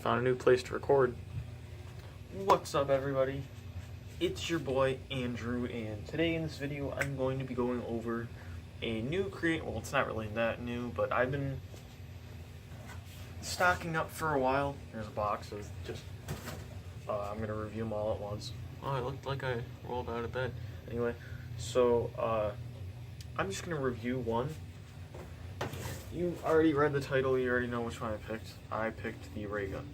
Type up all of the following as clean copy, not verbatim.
Found a new place to record. What's up, everybody? It's your boy Andrew, and today in this video I'm going to be going over a new well, it's not really that new, but I've been stocking up for a while. Here's a box of just I'm gonna review them all at once. Oh, it looked like I rolled out of bed. Anyway, so I'm just gonna review one. You already read the title, you already know which one I picked. I picked the Raygun.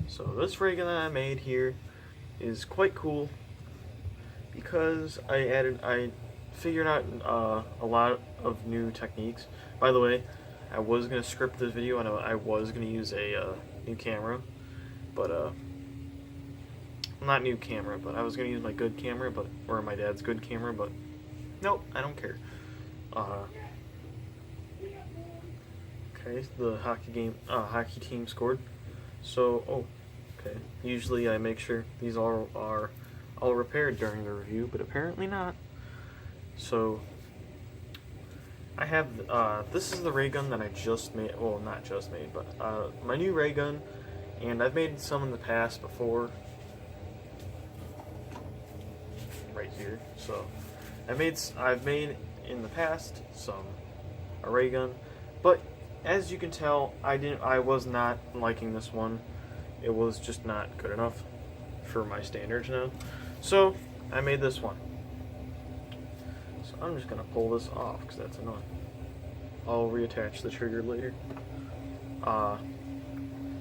So this Raygun that I made here is quite cool because I figured out a lot of new techniques. By the way, I was going to script this video and I was going to use a new camera, but not new camera, but I was going to use my good camera, or my dad's good camera, but nope, I don't care. Okay, the hockey team scored. So, okay. Usually I make sure these are all repaired during the review, but apparently not. So, I have, this is the Raygun that I just made, well, not just made, but, my new Raygun, and I've made some in the past before, right here. So, I've made in the past a Raygun, but as you can tell, I was not liking this one. It was just not good enough for my standards now. So, I made this one. So, I'm just going to pull this off because that's annoying. I'll reattach the trigger later.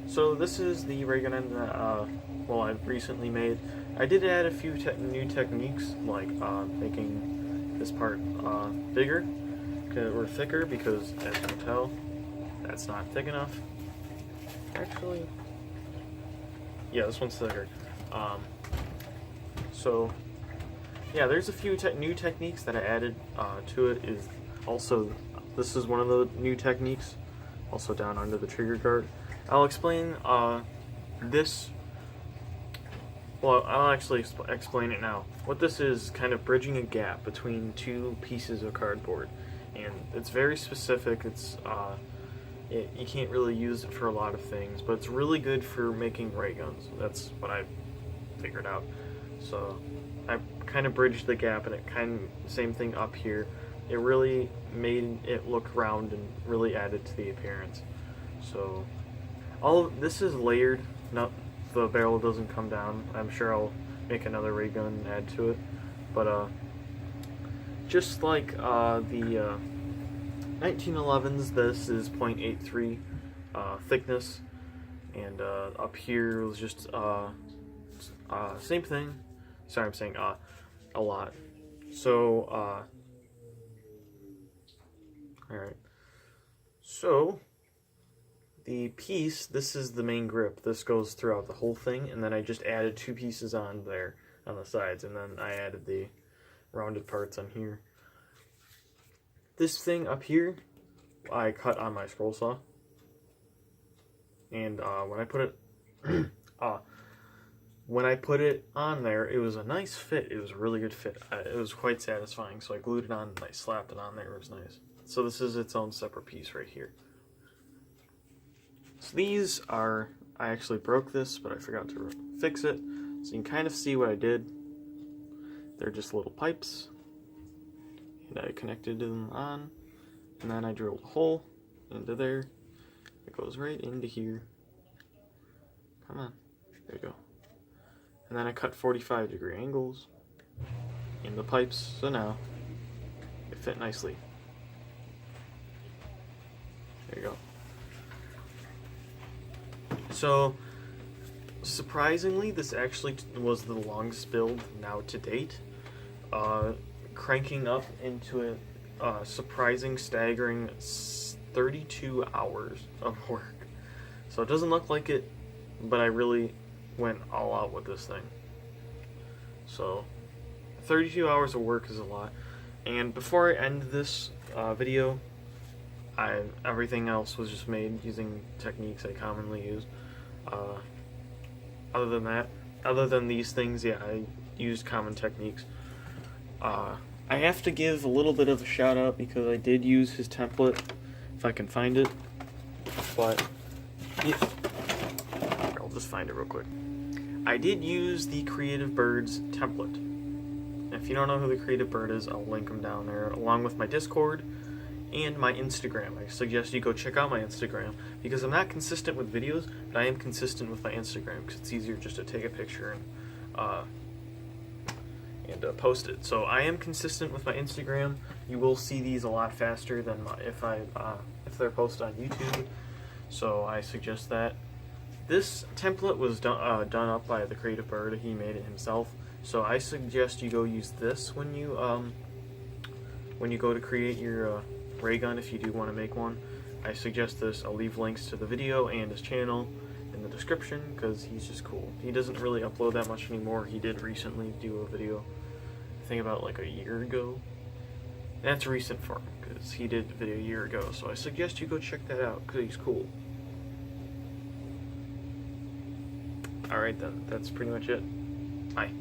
So, this is the Raygun that I've recently made. I did add a few new techniques, like making this part bigger or thicker, because as you can tell, that's not thick enough. Actually, yeah, this one's thicker. So, yeah, there's a few new techniques that I added to it. This is one of the new techniques, also down under the trigger guard. I'll explain this. Well, I'll actually explain it now. What this is kind of bridging a gap between two pieces of cardboard, and it's very specific. You can't really use it for a lot of things, but it's really good for making ray guns. That's what I figured out. So I kind of bridged the gap, and it same thing up here. It really made it look round and really added to the appearance. So all of this is layered. Not the barrel doesn't come down. I'm sure I'll make another ray gun and add to it. But just like the 1911s, this is 0.83 thickness, and up here was just same thing. Sorry, I'm saying a lot. So alright. So the piece, this is the main grip. This goes throughout the whole thing, and then I just added two pieces on there on the sides, and then I added the rounded parts on here. This thing up here, I cut on my scroll saw, and when I put it on there, it was a nice fit. It was a really good fit. It was quite satisfying. So I glued it on and I slapped it on there. It was nice. So this is its own separate piece right here. So these are, I actually broke this, but I forgot to fix it. So you can kind of see what I did. They're just little pipes. And I connected them on, and then I drilled a hole into there. It goes right into here. Come on, there you go. And then I cut 45-degree angles in the pipes, so now it fit nicely. There you go. So surprisingly, this actually was the longest build now to date. Cranking up into a surprising, staggering 32 hours of work. So it doesn't look like it, but I really went all out with this thing. So 32 hours of work is a lot. And before I end this video, everything else was just made using techniques I commonly use. Other than these things, yeah, I used common techniques. I have to give a little bit of a shout out because I did use his template, if I can find it, but just find it real quick. I did use the Creative Birds template. If you don't know who the Creative Bird is, I'll link them down there, along with my Discord and my Instagram. I suggest you go check out my Instagram, because I'm not consistent with videos, but I am consistent with my Instagram, because it's easier just to take a picture and post it. So I am consistent with my Instagram. You will see these a lot faster than if they're posted on YouTube. So I suggest that. This template was done up by the Creative Bird. He made it himself. So I suggest you go use this when you go to create your Raygun, if you do want to make one. I suggest this. I'll leave links to the video and his channel in the description, because he's just cool. He doesn't really upload that much anymore. He did recently do a video, I think about like a year ago. That's recent for him, because he did the video a year ago. So I suggest you go check that out, because he's cool. Alright then, that's pretty much it. Bye.